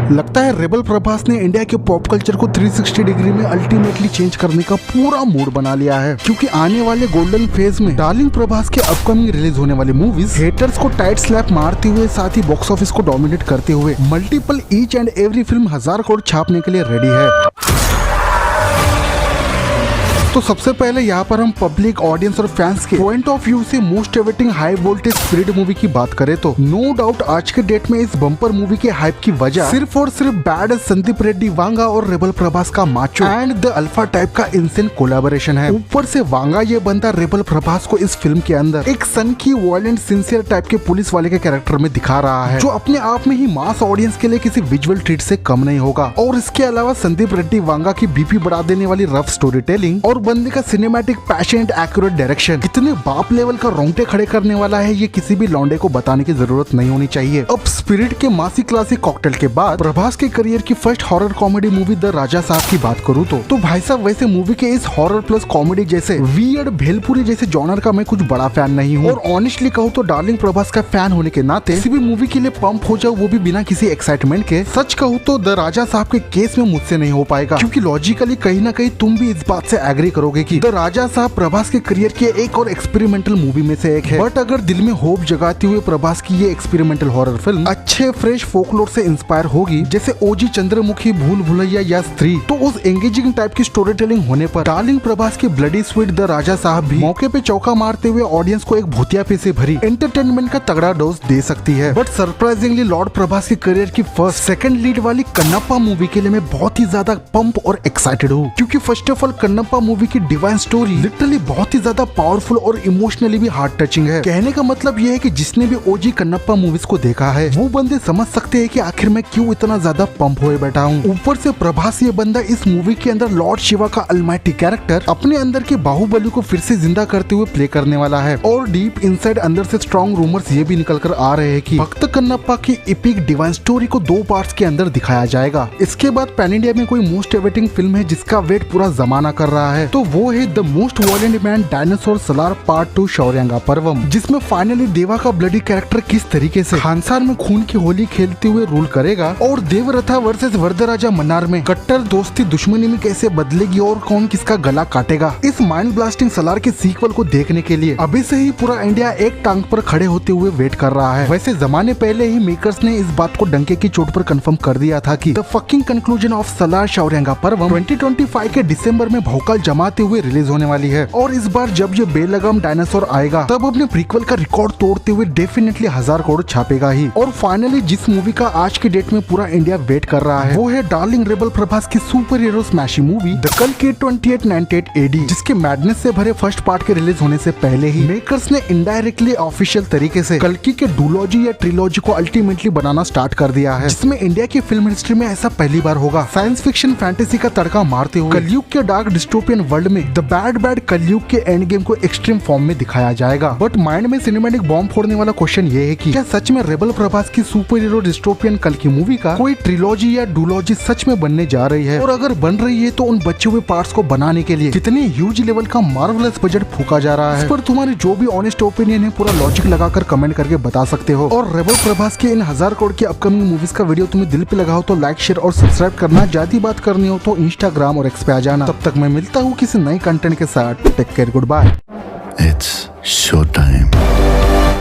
लगता है रेबल प्रभास ने इंडिया के पॉप कल्चर को 360 डिग्री में अल्टीमेटली चेंज करने का पूरा मूड बना लिया है, क्योंकि आने वाले गोल्डन फेज में डार्लिंग प्रभास के अपकमिंग रिलीज होने वाली मूवीज हेटर्स को टाइट स्लैप मारते हुए साथ ही बॉक्स ऑफिस को डोमिनेट करते हुए multiple each and every film 1000 crore छापने के लिए रेडी है। तो सबसे पहले यहाँ पर हम पब्लिक ऑडियंस और फैंस के पॉइंट ऑफ व्यू से most awaiting high voltage Spirit movie की बात करें तो नो डाउट आज के डेट में इस बम्पर मूवी के हाइप की वजह सिर्फ और सिर्फ बैड संदीप रेड्डी वांगा और रेबल प्रभास का macho and the alpha type का इंसेन कोलैबोरेशन है। ऊपर से वांगा ये बंदा रेबल प्रभास को इस फिल्म के अंदर एक सन की वायलेंट सिंसियर टाइप के पुलिस वाले के कैरेक्टर में दिखा रहा है, जो अपने आप में ही मास ऑडियंस के लिए किसी विजुअल ट्रीट से कम नहीं होगा। और इसके अलावा संदीप रेड्डी वांगा की बीपी बढ़ा देने वाली रफ स्टोरी टेलिंग और बंदे का सिनेमैटिक पैशनेट एक्यूरेट डायरेक्शन कितने बाप लेवल का रोंगटे खड़े करने वाला है, ये किसी भी लौंडे को बताने की जरूरत नहीं होनी चाहिए। अब स्पिरिट के मासी क्लासिक कॉकटेल के बाद प्रभास के करियर की first horror comedy movie the Raja Saab की बात करूँ तो भाई साहब वैसे मूवी के इस हॉरर प्लस कॉमेडी जैसे वियर्ड भेलपुरी जैसे जॉनर का मैं कुछ बड़ा फैन नहीं हूँ, और ऑनेस्टली कहूँ तो डार्लिंग प्रभास का फैन होने के नाते किसी भी मूवी के लिए पंप हो जाओ, वो भी बिना किसी एक्साइटमेंट के। सच कहूँ तो द राजा साहब के केस में मुझसे नहीं हो पाएगा, क्योंकि लॉजिकली कहीं ना कहीं तुम भी इस बात से एग्री करोगे कि द राजा साहब प्रभास के करियर की एक और एक्सपेरिमेंटल मूवी में से एक है। बट अगर दिल में होप जगाते हुए प्रभास की ये एक्सपेरिमेंटल हॉरर फिल्म अच्छे फ्रेश फोकलोर से इंस्पायर होगी, जैसे ओजी चंद्रमुखी, भूल भुलैया या स्त्री, तो उस एंगेजिंग टाइप की स्टोरी टेलिंग होने पर डार्लिंग प्रभास की ब्लडी स्वीट द राजा साहब भी मौके पे चौका मारते हुए ऑडियंस को एक भूतिया पे से भरी एंटरटेनमेंट का तगड़ा डोज दे सकती है। बट सरप्राइजिंगली लॉर्ड प्रभास की करियर की फर्स्ट सेकंड लीड वाली कन्नप्पा मूवी के लिए मैं बहुत ही ज्यादा पंप और एक्साइटेड हूँ, क्योंकि first of all Kannappa movie की डिवाइन स्टोरी लिटरली बहुत ही ज्यादा पावरफुल और इमोशनली भी हार्ट टचिंग है। कहने का मतलब ये है कि जिसने भी ओजी कन्नप्पा मूवीज को देखा है वो बंदे समझ सकते हैं कि आखिर मैं क्यों इतना ज्यादा पंप हुए बैठा हूँ। ऊपर से प्रभास ये बंदा इस मूवी के अंदर लॉर्ड शिवा का अलमाइटी कैरेक्टर अपने अंदर के बाहुबली को फिर से जिंदा करते हुए प्ले करने वाला है, और डीप इनसाइड अंदर से स्ट्रॉन्ग रूमर्स ये भी निकल कर आ रहे हैं कि भक्त कन्नप्पा की एपिक डिवाइन स्टोरी को 2 पार्ट्स के अंदर दिखाया जाएगा। इसके बाद पैन इंडिया में कोई मोस्ट एवेटिंग फिल्म है जिसका वेट पूरा जमाना कर रहा है, तो वो है the most violent man dinosaur Salaar part 2 Shouryanga Parvam, जिसमें फाइनली देवा का ब्लडी कैरेक्टर किस तरीके से खानसार में खून की होली खेलते हुए रूल करेगा, और देवरथा वर्सेस वरदराजा मन्नार में कट्टर दोस्ती दुश्मनी में कैसे बदलेगी और कौन किसका गला काटेगा। इस माइंड ब्लास्टिंग सलार के सीक्वल को देखने के लिए अभी से ही पूरा इंडिया एक टांग पर खड़े होते हुए वेट कर रहा है। वैसे जमाने पहले ही मेकर्स ने इस बात को डंके की चोट पर कंफर्म कर दिया था कि the fucking conclusion of Salaar Shouryanga Parvam 2025 के दिसंबर में भौकाल जमाते हुए रिलीज होने वाली है। और इस बार जब ये बेलगाम डायनासोर आएगा तब अपने प्रीक्वल का रिकॉर्ड तोड़ते हुए डेफिनेटली 1000 करोड़ छापेगा ही। और फाइनली जिस मूवी का आज की डेट में पूरा इंडिया वेट कर रहा है वो है डार्लिंग रेबल प्रभास की सुपर हीरो स्मैशी मूवी द कल्कि 2898 AD, जिसके मैडनेस से भरे फर्स्ट पार्ट के रिलीज होने से पहले ही मेकर्स ने इनडायरेक्टली ऑफिशियल तरीके से कल्कि के डुलॉजी या ट्रिलॉजी को अल्टीमेटली बनाना स्टार्ट कर दिया है, जिसमें इंडिया की फिल्म हिस्ट्री में ऐसा पहली बार होगा। साइंस फिक्शन फैंटेसी का तड़का मारते हुए कलयुग के डार्क डिस्टोपियन वर्ल्ड में द बैड कलयुग के एंड गेम को एक्सट्रीम फॉर्म में दिखाया जाएगा। बट माइंड में सिनेमैटिक बॉम्ब फोड़ने वाला क्वेश्चन ये है कि क्या सच में रेबल प्रभास की सुपर हीरो डिस्टोपियन कल्कि मूवी का कोई ट्रिलॉजी या डुलॉजी सच में बनने जा रही है, और अगर बन रही है तो उन बचे हुए पार्ट्स को बनाने के लिए कितने ह्यूज लेवल का मार्वलस बजट फूका जा रहा है। इस पर तुम्हारी जो भी ऑनेस्ट ओपिनियन है पूरा लॉजिक लगाकर कमेंट करके बता सकते हो। और रेबल प्रभास के इन 1000 करोड़ की अपकमिंग मूवीज का वीडियो तुम्हें दिल पे लगा हो तो लाइक शेयर और सब्सक्राइब करना। ज्यादा बात करनी हो तो इंस्टाग्राम और एक्स पे आ जाना। तब तक मैं मिलता हूँ किसी नई कंटेंट के साथ। Take care, good bye. It's showtime.